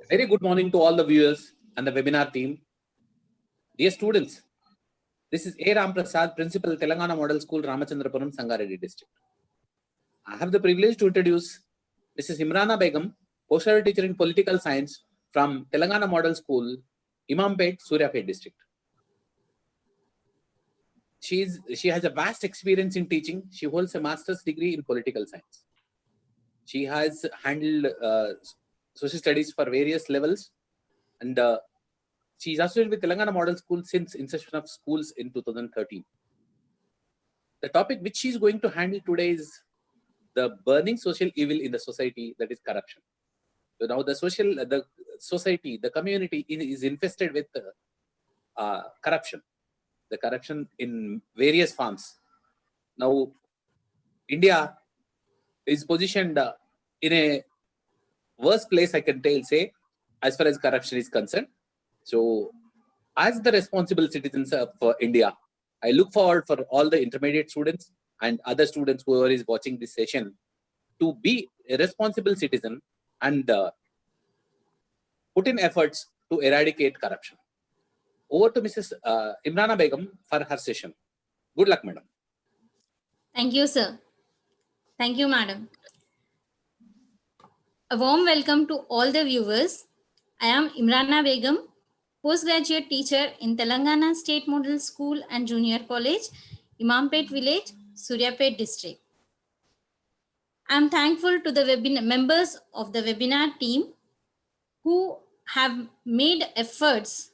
Very good morning to all the viewers and the webinar team. Dear students, this is A. Ram Prasad, Principal, Telangana Model School, Ramachandrapuram, Sangareddy District. I have the privilege to introduce Mrs. Imrana Begum, Postal Teacher in Political Science from Telangana Model School, Imampet, Suryapet District. She has a vast experience in teaching. She holds a master's degree in political science. She has handled social studies for various levels, and she is associated with Telangana Model School since inception of schools in 2013. The topic which she is going to handle today is the burning social evil in the society, that is corruption. So now the society, the community is infested with corruption. The corruption in various forms. Now, India is positioned in a worse place, I can say, as far as corruption is concerned. So, as the responsible citizens of India, I look forward for all the intermediate students and other students who is watching this session to be a responsible citizen and put in efforts to eradicate corruption. Over to Mrs. Imrana Begum for her session. Good luck, madam. Thank you, sir. Thank you, madam. A warm welcome to all the viewers. I am Imrana Begum, postgraduate teacher in Telangana State Model School and Junior College, Imampet Village, Suryapet District. I am thankful to the members of the webinar team who have made efforts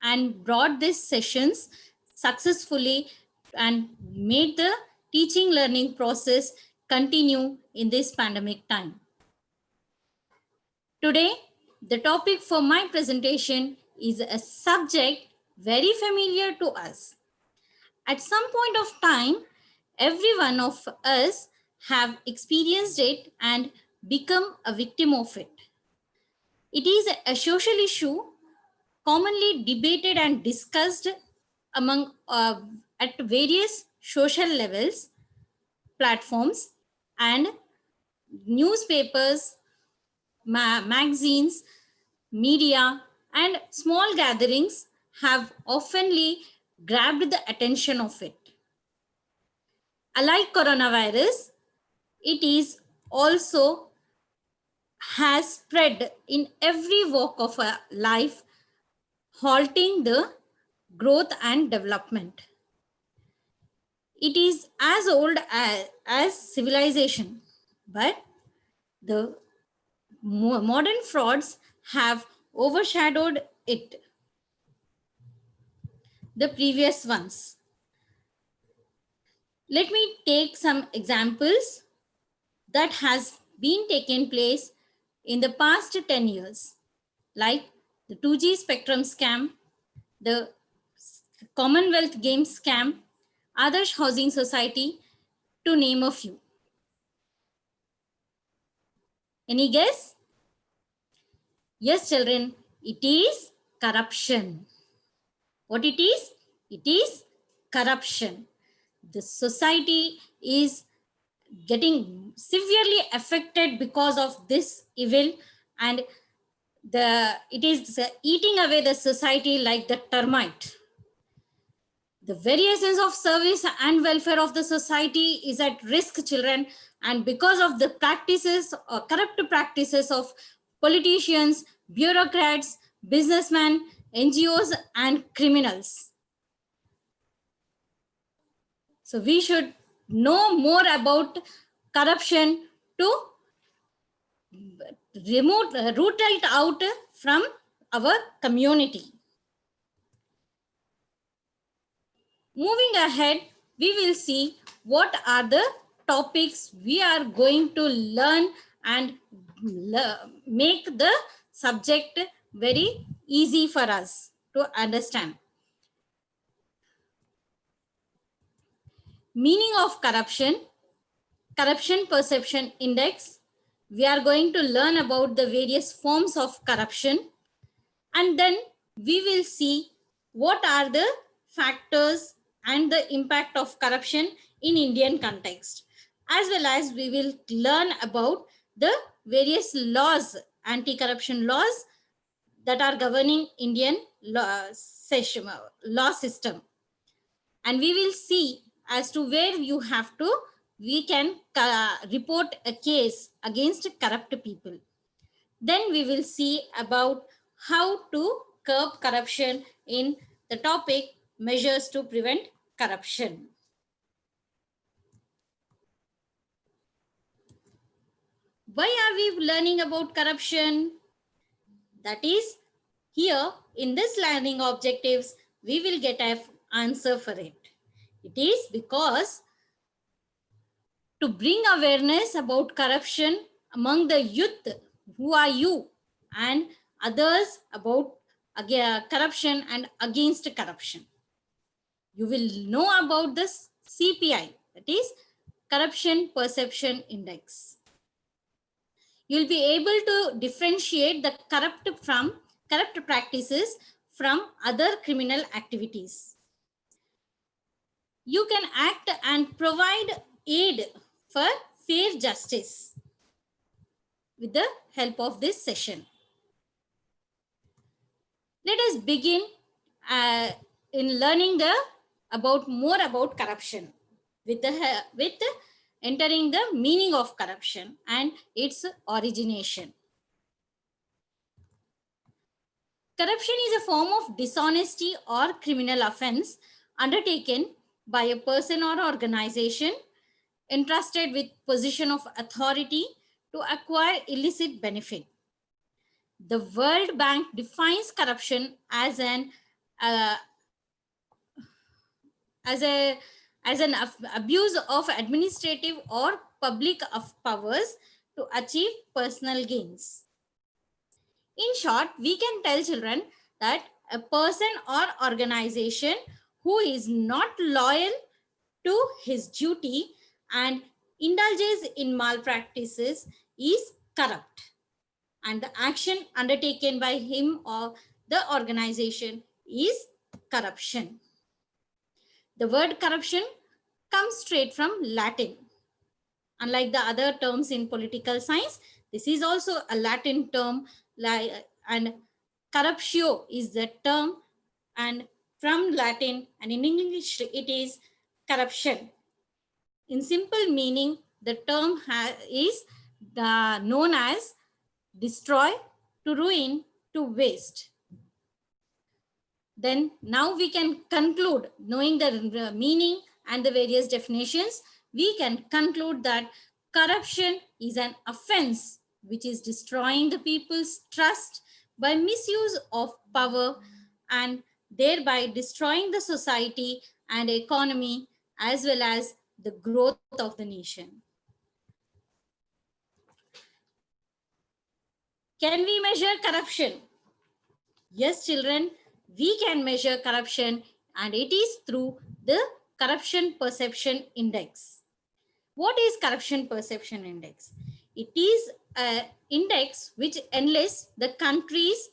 and brought these sessions successfully and made the teaching learning process continue in this pandemic time. Today, the topic for my presentation is a subject very familiar to us. At some point of time, every one of us have experienced it and become a victim of it. It is a social issue commonly debated and discussed among at various social levels, platforms, and newspapers, magazines, media, and small gatherings have oftenly grabbed the attention of it. Unlike coronavirus, it is also has spread in every walk of our life, halting the growth and development. It is as old as civilization, but the modern frauds have overshadowed it, the previous ones. Let me take some examples that has been taken place in the past 10 years, like the 2G spectrum scam, the Commonwealth Games scam, Adarsh Housing Society, to name a few. Any guess? Yes, children, it is corruption. What it is? It is corruption. The society is getting severely affected because of this evil, and it is eating away the society like the termite. The very essence of service and welfare of the society is at risk, children, and because of the practices or corrupt practices of politicians, bureaucrats, businessmen, NGOs, and criminals. So we should know more about corruption to root it out from our community. Moving ahead, we will see what are the topics we are going to learn and make the subject very easy for us to understand. Meaning of corruption, corruption perception index. We are going to learn about the various forms of corruption, and then we will see what are the factors and the impact of corruption in Indian context, as well as we will learn about the various laws, anti-corruption laws that are governing Indian law system. And we will see as to where we can report a case against corrupt people. Then we will see about how to curb corruption in the topic measures to prevent corruption. Why are we learning about corruption? That is, here in this learning objectives, we will get an answer for it. It is because to bring awareness about corruption among the youth, who are you, and others about corruption and against corruption. You will know about this CPI, that is Corruption Perception Index. You'll be able to differentiate the corrupt practices from other criminal activities. You can act and provide aid for fair justice with the help of this session. Let us begin in learning more about corruption with entering the meaning of corruption and its origination. Corruption is a form of dishonesty or criminal offense undertaken by a person or organization entrusted with position of authority to acquire illicit benefit. The World Bank defines corruption as an abuse of administrative or public powers to achieve personal gains. In short, we can tell children that a person or organization who is not loyal to his duty and indulges in malpractices is corrupt, and the action undertaken by him or the organization is corruption. The word corruption comes straight from Latin. Unlike the other terms in political science, this is also a Latin term, and corruptio is the term, and from Latin, and in English it is corruption. In simple meaning, the term is known as destroy, to ruin, to waste. Then now we can conclude, knowing the meaning and the various definitions, we can conclude that corruption is an offense which is destroying the people's trust by misuse of power and thereby destroying the society and economy as well as the growth of the nation. Can we measure corruption? Yes, children, we can measure corruption, and it is through the Corruption Perception Index. What is Corruption Perception Index? It is an index which enlists the countries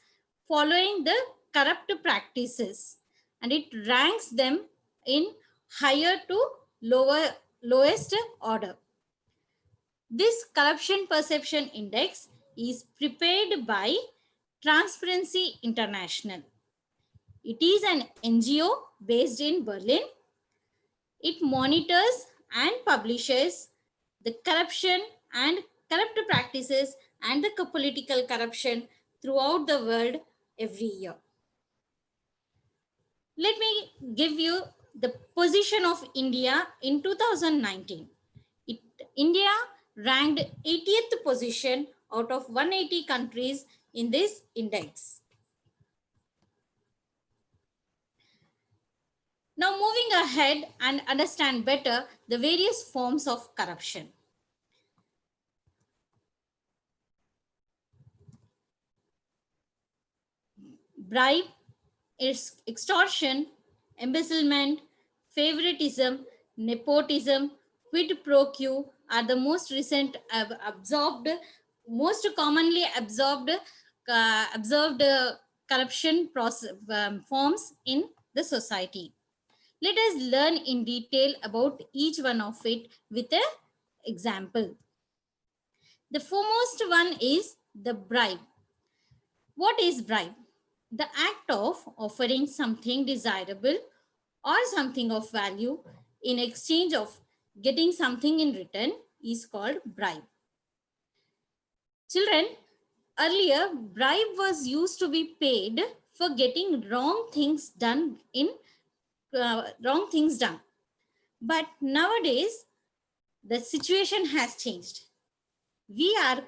following the corrupt practices, and it ranks them in higher to lowest order. This Corruption Perception Index is prepared by Transparency International. It is an NGO based in Berlin. It monitors and publishes the corruption and corrupt practices and the political corruption throughout the world every year. Let me give you the position of India in 2019. India ranked 80th position out of 180 countries in this index. Now moving ahead and understand better the various forms of corruption. Bribe, extortion, embezzlement, favoritism, nepotism, quid pro quo are the most commonly observed corruption forms in the society. Let us learn in detail about each one of it with an example. The foremost one is the bribe. What is bribe? The act of offering something desirable or something of value in exchange of getting something in return is called bribe. Children, earlier bribe was used to be paid for getting wrong things done But nowadays the situation has changed. We are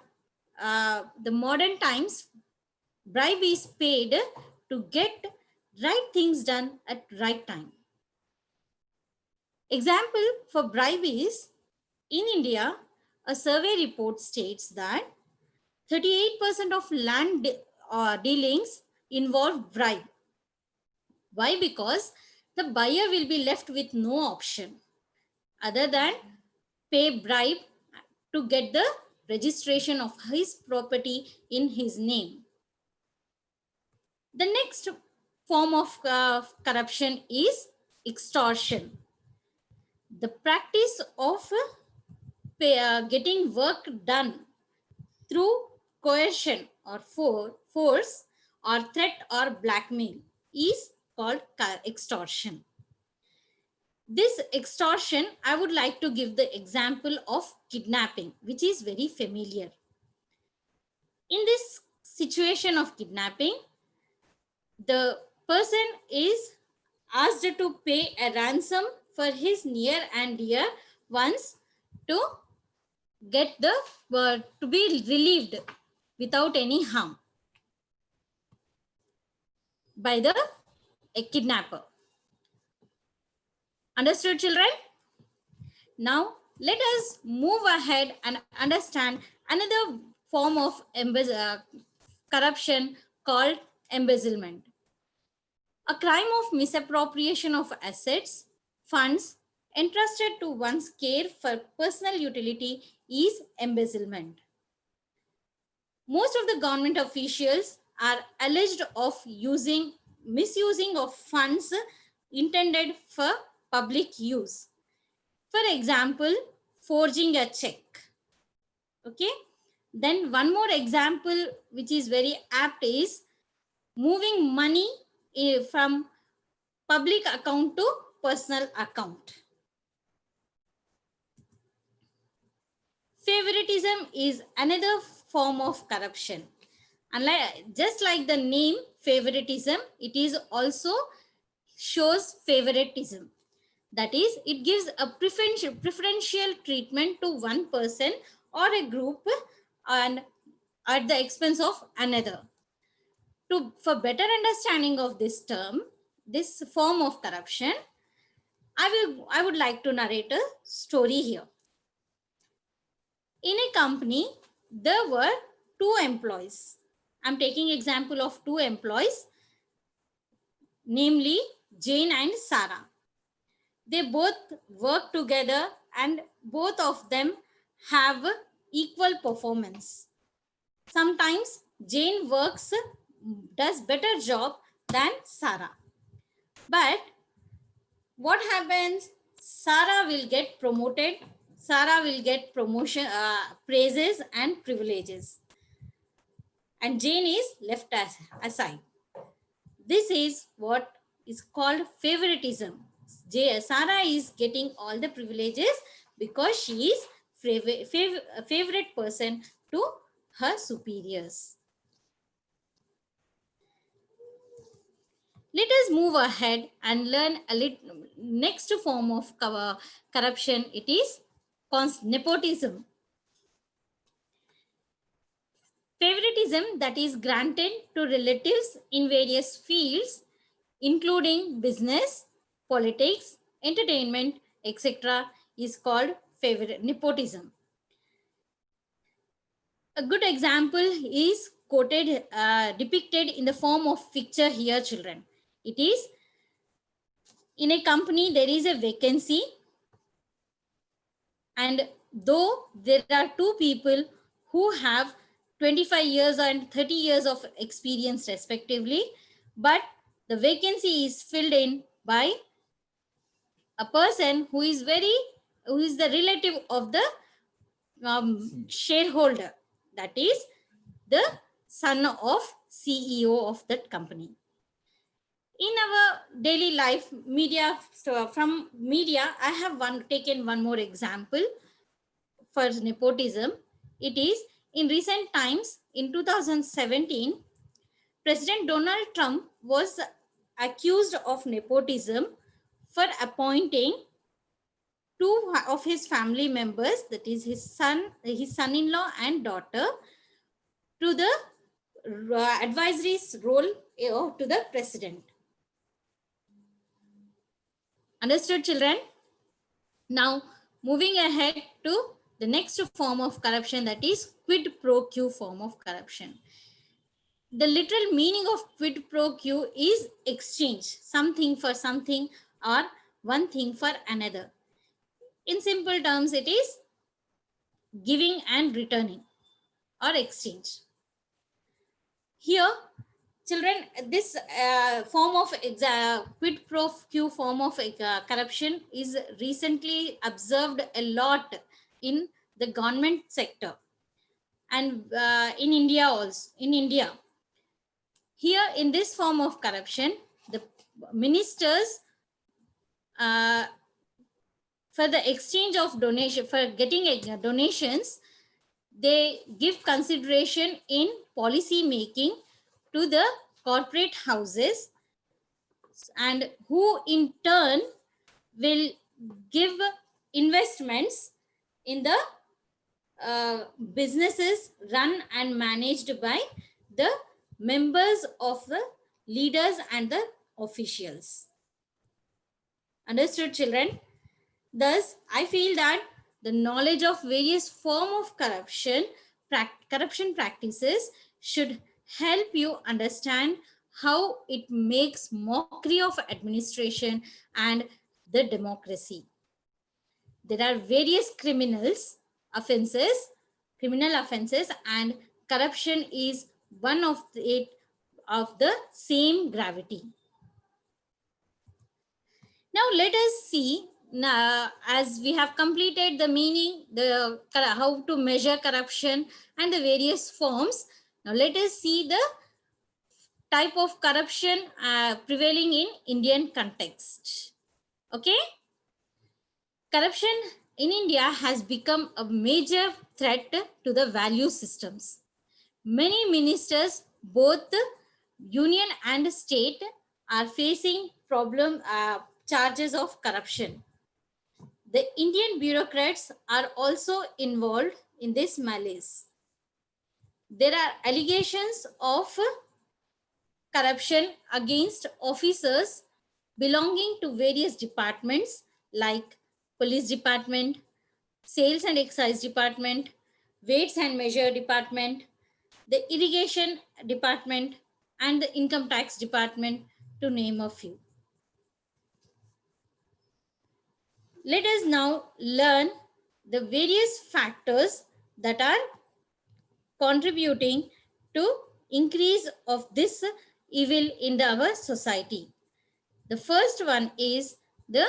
the modern times, bribe is paid to get right things done at right time. Example for bribe is, in India, a survey report states that 38% of land dealings involve bribe. Why? Because the buyer will be left with no option other than pay bribe to get the registration of his property in his name. The next form of corruption is extortion. The practice of getting work done through coercion or force or threat or blackmail is called extortion. This extortion, I would like to give the example of kidnapping, which is very familiar. In this situation of kidnapping, the person is asked to pay a ransom for his near and dear ones to get the to be relieved without any harm by the kidnapper. Understood, children? Now let us move ahead and understand another form of corruption called embezzlement. A crime of misappropriation of assets, funds entrusted to one's care for personal utility is embezzlement. Most of the government officials are alleged of misusing of funds intended for public use. For example, forging a check. Okay. Then one more example which is very apt is moving money from public account to personal account. Favoritism is another form of corruption. Just like the name favoritism, it is also shows favoritism. That is, it gives a preferential treatment to one person or a group and at the expense of another. For better understanding of this term, this form of corruption, I would like to narrate a story here. In a company, there were two employees. I'm taking example of two employees, namely Jane and Sarah. They both work together and both of them have equal performance. Sometimes Jane does better job than Sarah. But what happens? Sarah will get promoted. Sarah will get promotion, praises and privileges. And Jane is left aside. This is what is called favoritism. Sarah is getting all the privileges because she is a favorite person to her superiors. Let us move ahead and learn next form of corruption. It is nepotism. Favoritism that is granted to relatives in various fields, including business, politics, entertainment, etc., is called nepotism. A good example is depicted in the form of picture here, children. It is, in a company there is a vacancy, and though there are two people who have 25 years and 30 years of experience respectively, but the vacancy is filled in by a person who is the relative of the shareholder, that is the son of CEO of that company. In our daily life, media, so from media, I have taken one more example for nepotism. It is in recent times, in 2017, President Donald Trump was accused of nepotism for appointing two of his family members, that is his son-in-law and daughter, to the advisory role to the president. Understood, children? Now, moving ahead to the next form of corruption, that is quid pro quo form of corruption. The literal meaning of quid pro quo is exchange, something for something or one thing for another. In simple terms, it is giving and returning or exchange. Here, children, this form of quid pro quo form of corruption is recently observed a lot in the government sector and in India also. In India, here in this form of corruption, the ministers for the exchange of donation, for getting donations, they give consideration in policy making to the corporate houses, and who in turn will give investments in the businesses run and managed by the members of the leaders and the officials. Understood, children? Thus, I feel that the knowledge of various form of corruption practices should help you understand how it makes mockery of administration and the democracy. There are various criminal offenses, and corruption is one of the same gravity. Now let us see, as we have completed the meaning, how to measure corruption and the various forms. Now let us see the type of corruption prevailing in Indian context. Okay? Corruption in India has become a major threat to the value systems. Many ministers, both union and state, are facing charges of corruption. The Indian bureaucrats are also involved in this malaise. There are allegations of corruption against officers belonging to various departments like police department, sales and excise department, weights and measure department, the irrigation department, and the income tax department, to name a few. Let us now learn the various factors that are contributing to increase of this evil in our society. The first one is the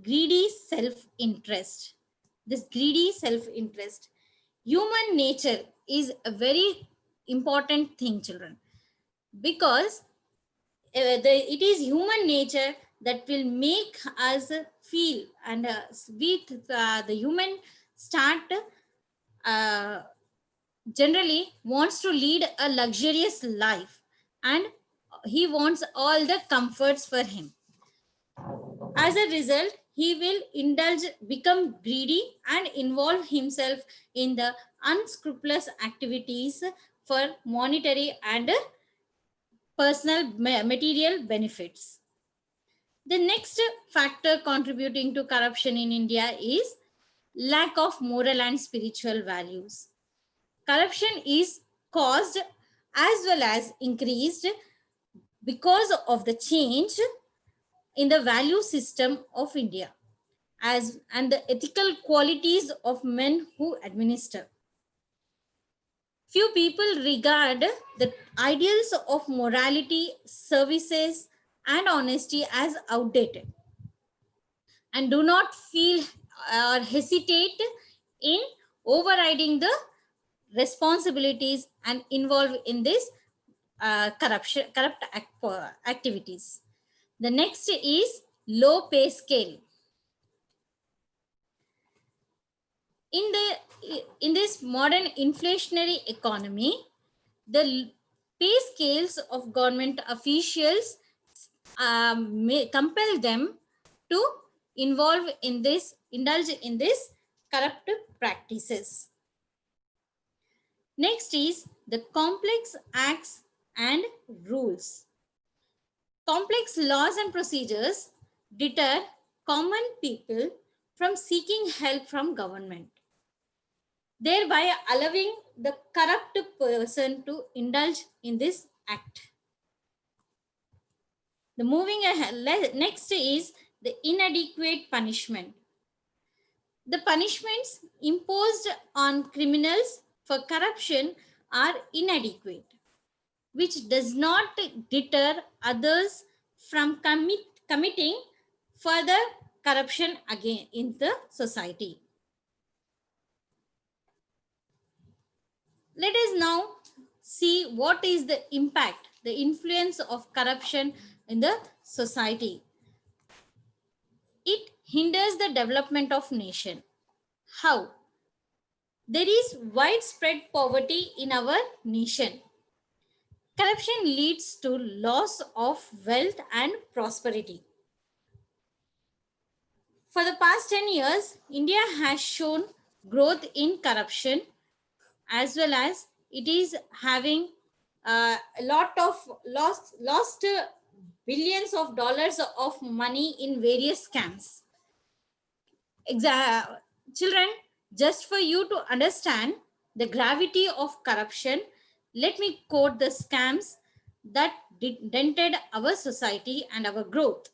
greedy self-interest. This greedy self-interest. Human nature is a very important thing, children, because it is human nature that will make us feel, and the human start generally wants to lead a luxurious life, and he wants all the comforts for him. As a result, he will indulge, become greedy, and involve himself in the unscrupulous activities for monetary and personal material benefits. The next factor contributing to corruption in India is lack of moral and spiritual values. Corruption is caused as well as increased because of the change in the value system of India and the ethical qualities of men who administer. Few people regard the ideals of morality, services, and honesty as outdated, and do not feel or hesitate in overriding the responsibilities and involve in this activities. The next is low pay scale. In this modern inflationary economy, the pay scales of government officials may compel them to indulge in this corrupt practices. Next is the complex acts and rules. Complex laws and procedures deter common people from seeking help from government, thereby allowing the corrupt person to indulge in this act. The moving ahead, next is the inadequate punishment. The punishments imposed on criminals for corruption are inadequate, which does not deter others from committing further corruption again in the society. Let us now see what is the impact, the influence of corruption in the society. It hinders the development of nation. How? There is widespread poverty in our nation. Corruption leads to loss of wealth and prosperity. For the past 10 years, India has shown growth in corruption, as well as it is having a lot of lost billions of dollars of money in various scams. Children, just for you to understand the gravity of corruption, let me quote the scams that dented our society and our growth.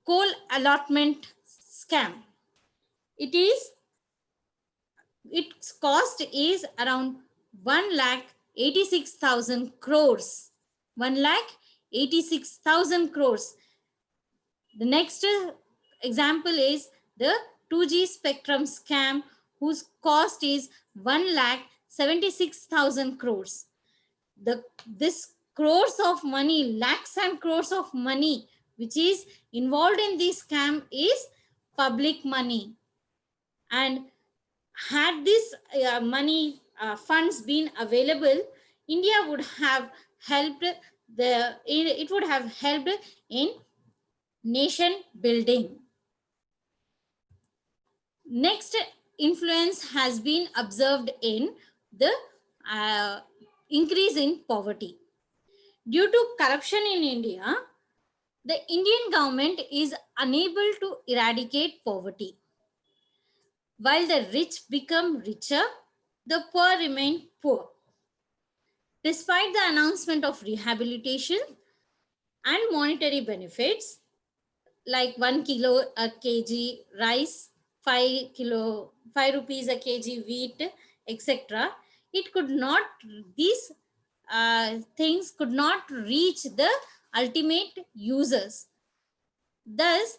Coal allotment scam. Its cost is around 1,86,000 crores. 1,86,000 crores. The next example is the 2G spectrum scam, whose cost is 1,76,000 crores. This crores of money, lakhs and crores of money, which is involved in this scam, is public money. And had this money funds been available, India would have helped it would have helped in nation building. Next influence has been observed in the increase in poverty. Due to corruption in India, the Indian government is unable to eradicate poverty. While the rich become richer, the poor remain poor. Despite the announcement of rehabilitation and monetary benefits, like 1 kilo a kg rice, 5 rupees a kg wheat, etc., it could not, these things could not reach the ultimate users. Thus,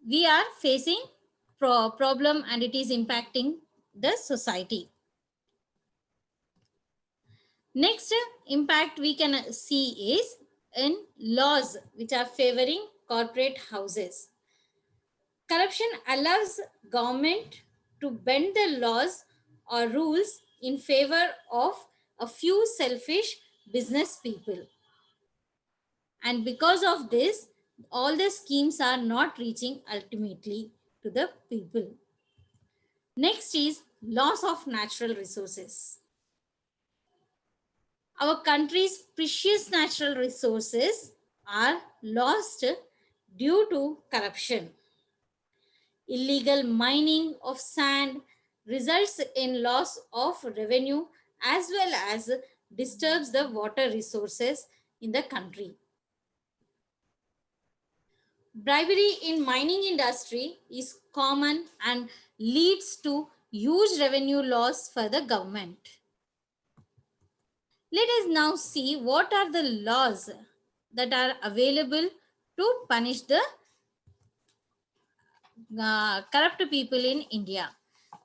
we are facing problem, and it is impacting the society. Next impact we can see is in laws which are favoring corporate houses. Corruption allows government to bend the laws or rules in favor of a few selfish business people. And because of this, all the schemes are not reaching ultimately to the people. Next is loss of natural resources. Our country's precious natural resources are lost due to corruption. Illegal mining of sand results in loss of revenue as well as disturbs the water resources in the country. Bribery in mining industry is common and leads to huge revenue loss for the government. Let us now see what are the laws that are available to punish the corrupt people in India.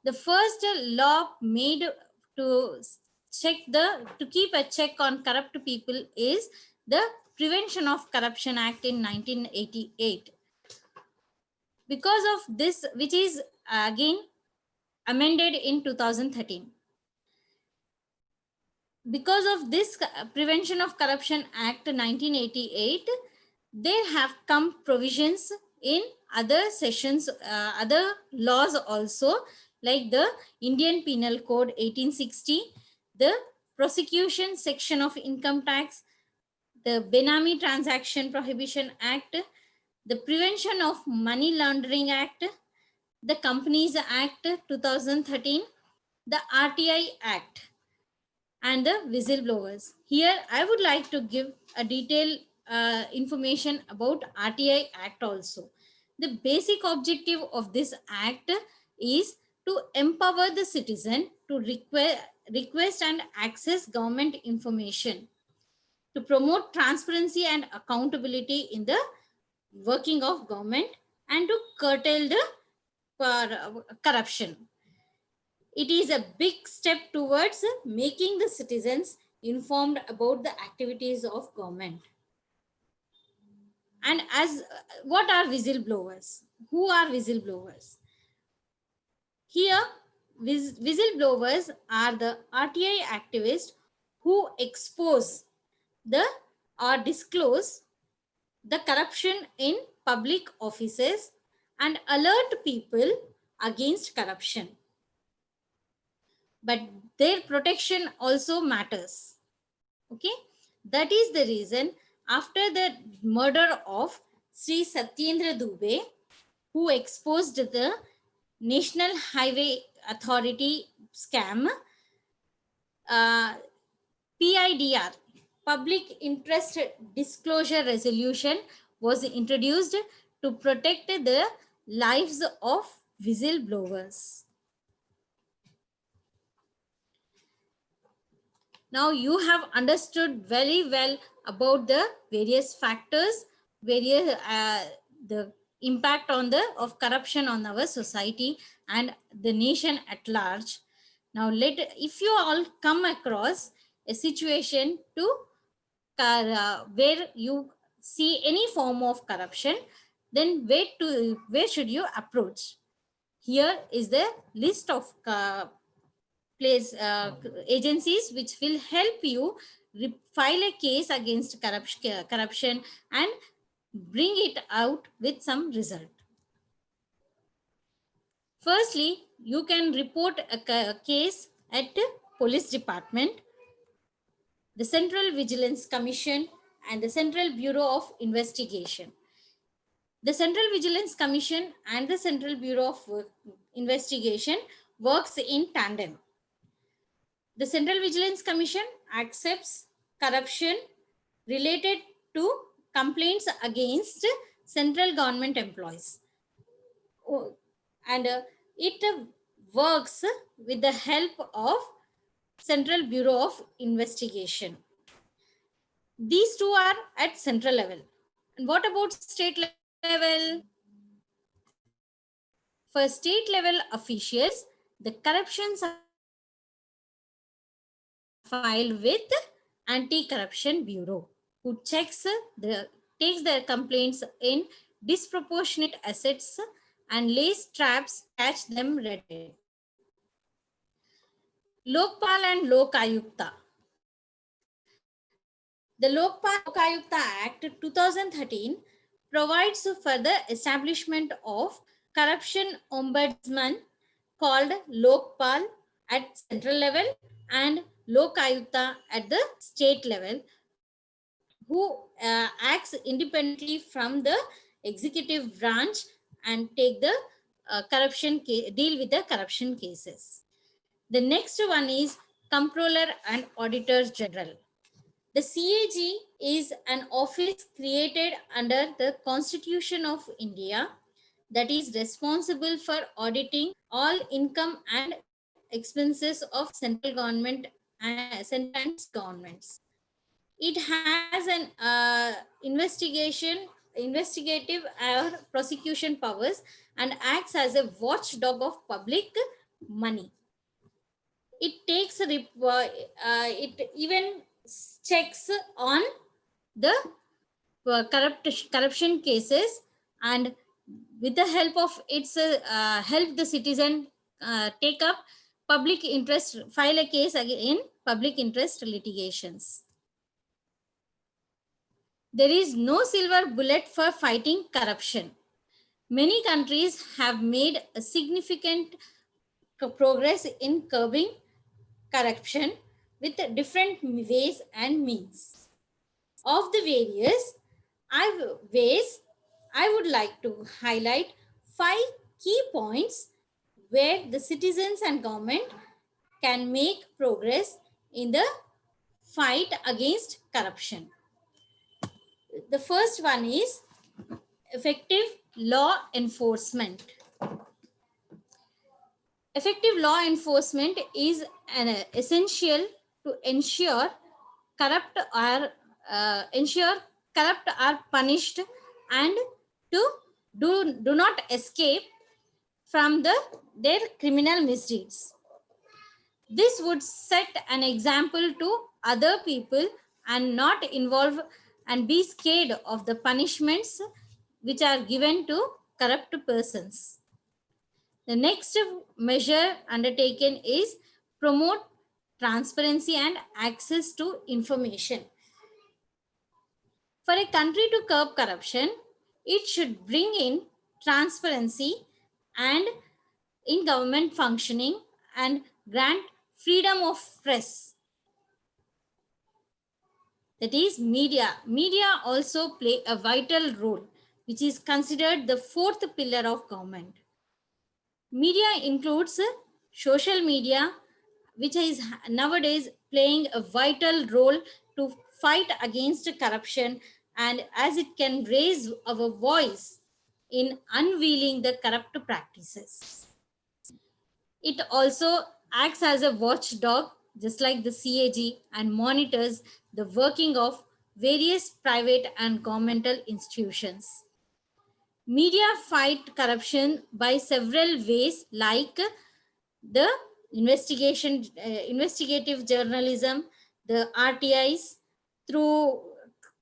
The first law made to keep a check on corrupt people is the Prevention of Corruption Act in 1988. Because of this, which is again amended in 2013. Because of this Prevention of Corruption Act 1988, there have come provisions in other sessions, other laws also, like the Indian Penal Code 1860, the Prosecution Section of Income Tax, the Benami Transaction Prohibition Act, the Prevention of Money Laundering Act, the Companies Act 2013, the RTI Act, and the whistleblowers. Here, I would like to give a detailed information about RTI Act also. The basic objective of this act is to empower the citizen to request and access government information, to promote transparency and accountability in the working of government, and to curtail the corruption. It is a big step towards making the citizens informed about the activities of government. And as what are whistleblowers? Who are whistleblowers? Here, whistleblowers are the RTI activists who expose or disclose the corruption in public offices and alert people against corruption. But their protection also matters. Okay, that is the reason after the murder of Sri Satyendra Dubey, who exposed the National Highway Authority scam, PIDR, Public Interest Disclosure Resolution, was introduced to protect the lives of whistleblowers. Now you have understood very well about the various factors, the impact of corruption on our society and the nation at large. Now if you all come across a situation where you see any form of corruption, then where should you approach? Here is the list of agencies which will help you file a case against corruption and bring it out with some result. Firstly, you can report a case at police department, the Central Vigilance Commission, and the Central Bureau of Investigation. The Central Vigilance Commission and the Central Bureau of Investigation works in tandem. The Central Vigilance Commission accepts corruption related to complaints against central government employees. And it works with the help of Central Bureau of Investigation. These two are at central level. And what about state level? For state level officials, the corruptions are filed with Anti-Corruption Bureau, who takes their complaints in disproportionate assets and lays traps, catch them red-handed. Lokpal and Lok Ayukta. The Lokpal Lok Ayukta Act 2013 provides for the establishment of corruption ombudsman called Lokpal at central level and Lok Ayukta at the state level, who acts independently from the executive branch and take the deal with the corruption cases. The next one is Comptroller and Auditor General. The CAG is an office created under the Constitution of India that is responsible for auditing all income and expenses of central government and central governments. It has an investigative or prosecution powers and acts as a watchdog of public money. it takes it even checks on the corruption cases, and with the help of its help the citizen take up public interest, file a case in public interest litigations. There is no silver bullet for fighting corruption. Many countries have made a significant progress in curbing corruption with different ways and means. Of the various ways, I would like to highlight 5 key points where the citizens and government can make progress in the fight against corruption. The first one is effective law enforcement. Effective law enforcement is an essential to ensure corrupt are punished and to do not escape from their criminal misdeeds. This would set an example to other people and not involve and be scared of the punishments which are given to corrupt persons. The next measure undertaken is promote transparency and access to information. For a country to curb corruption, it should bring in transparency and in government functioning and grant freedom of press. That is media. Media also play a vital role, which is considered the fourth pillar of government. Media includes social media, which is nowadays playing a vital role to fight against corruption, and as it can raise our voice in unveiling the corrupt practices. It also acts as a watchdog, just like the CAG, and monitors the working of various private and governmental institutions. Media fight corruption by several ways, like the investigative journalism, the RTIs, through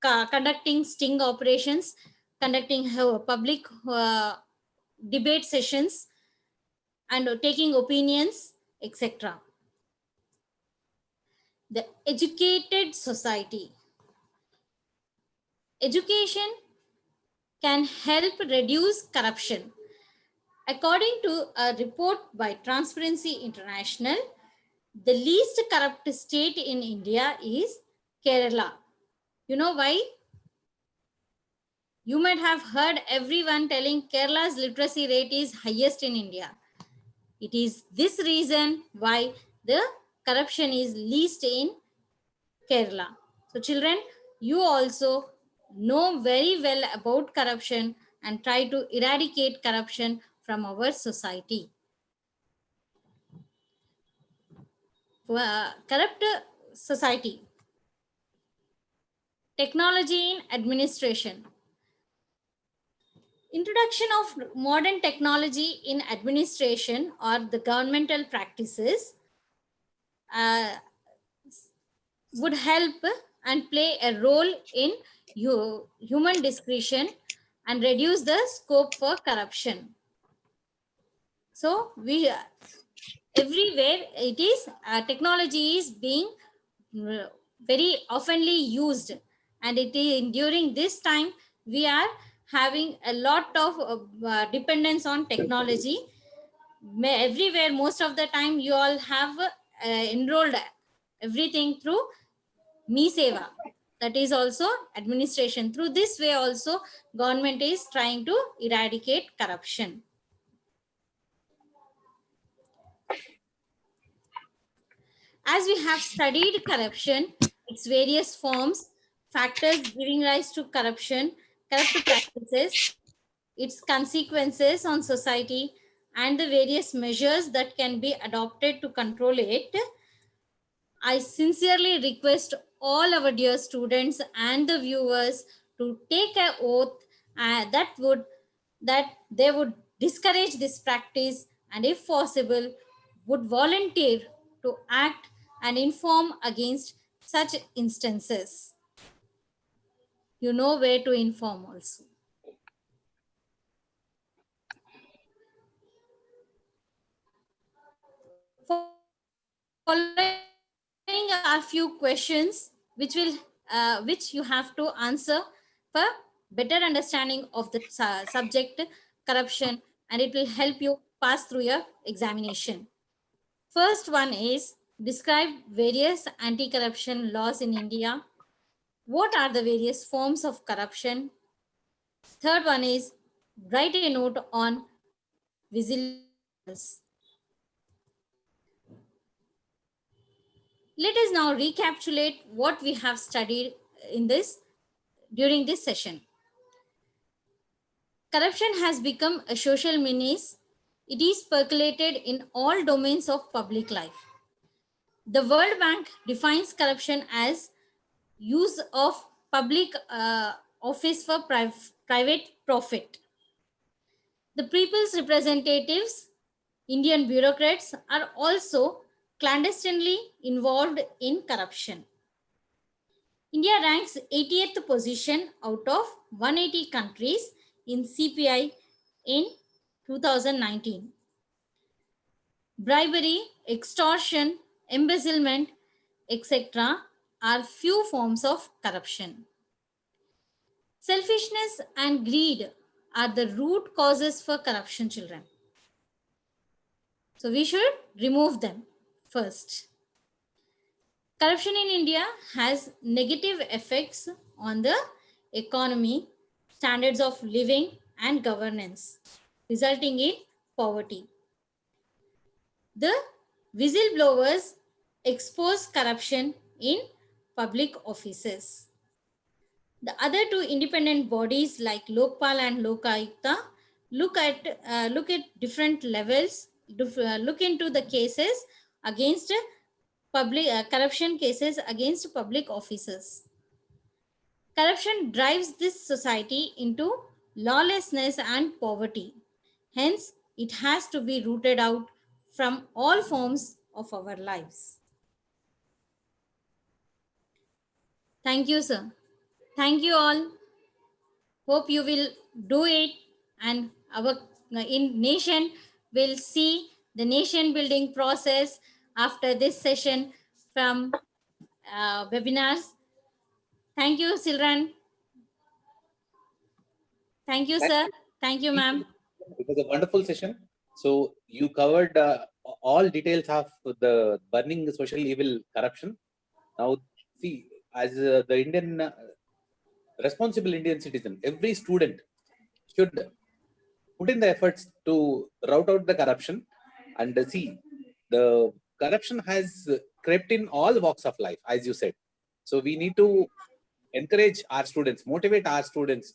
conducting sting operations, conducting public debate sessions, and taking opinions, etc. The educated society. Education can help reduce corruption. According to a report by Transparency International, the least corrupt state in India is Kerala. You know why? You might have heard everyone telling Kerala's literacy rate is highest in India. It is this reason why the corruption is least in Kerala. So children, you also know very well about corruption and try to eradicate corruption from our society. Corrupt society. Technology in administration. Introduction of modern technology in administration or the governmental practices would help and play a role in human discretion and reduce the scope for corruption. So we everywhere it is technology is being very oftenly used, and it is during this time we are having a lot of dependence on technology. Everywhere, most of the time you all have enrolled everything through MeSeva. That is also administration. Through this way also government is trying to eradicate corruption. As we have studied corruption, its various forms, factors giving rise to corruption, corrupt practices, its consequences on society, and the various measures that can be adopted to control it, I sincerely request all our dear students and the viewers to take an oath that they would discourage this practice, and if possible would volunteer to act and inform against such instances. You know where to inform also. Following are few questions which you have to answer for better understanding of the subject corruption, and it will help you pass through your examination. First one is describe various anti-corruption laws in India. What are the various forms of corruption? Third one is write a note on whistleblowers. Let us now recapitulate what we have studied in this during this session. Corruption has become a social menace. It is percolated in all domains of public life. The World Bank defines corruption as use of public office for private profit. The people's representatives, Indian bureaucrats, are also clandestinely involved in corruption. India ranks 80th position out of 180 countries in CPI in 2019. Bribery, extortion, embezzlement, etc. are few forms of corruption. Selfishness and greed are the root causes for corruption, children. So we should remove them first. Corruption in India has negative effects on the economy, standards of living, and governance, resulting in poverty. The whistleblowers expose corruption in public offices. The other two independent bodies like Lokpal and Lokayukta look at different levels, look into the cases against public corruption cases against public officers. Corruption drives this society into lawlessness and poverty. Hence, it has to be rooted out from all forms of our lives. Thank you, sir. Thank you all. Hope you will do it, and our nation will see the nation building process after this session from webinars. Thank you, children. Thank you, Thank sir. you. Thank you, ma'am. It was a wonderful session. So you covered all details of the burning social evil corruption. Now, see, as the Indian responsible Indian citizen, every student should put in the efforts to rout out the corruption. And see, the corruption has crept in all walks of life, as you said. So we need to encourage our students, motivate our students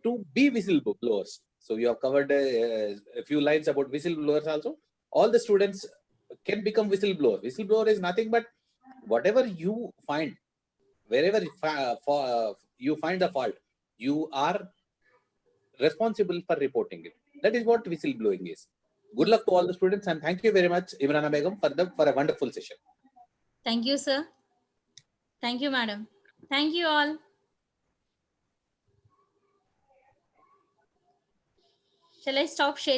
to be whistleblowers. So you have covered a few lines about whistleblowers also. All the students can become whistleblower. Whistleblower is nothing but whatever you find, wherever you find the fault, you are responsible for reporting it. That is what whistleblowing is. Good luck to all the students, and thank you very much, Imrana Begum, for a wonderful session. Thank you, sir. Thank you, madam. Thank you all. Shall I stop sharing?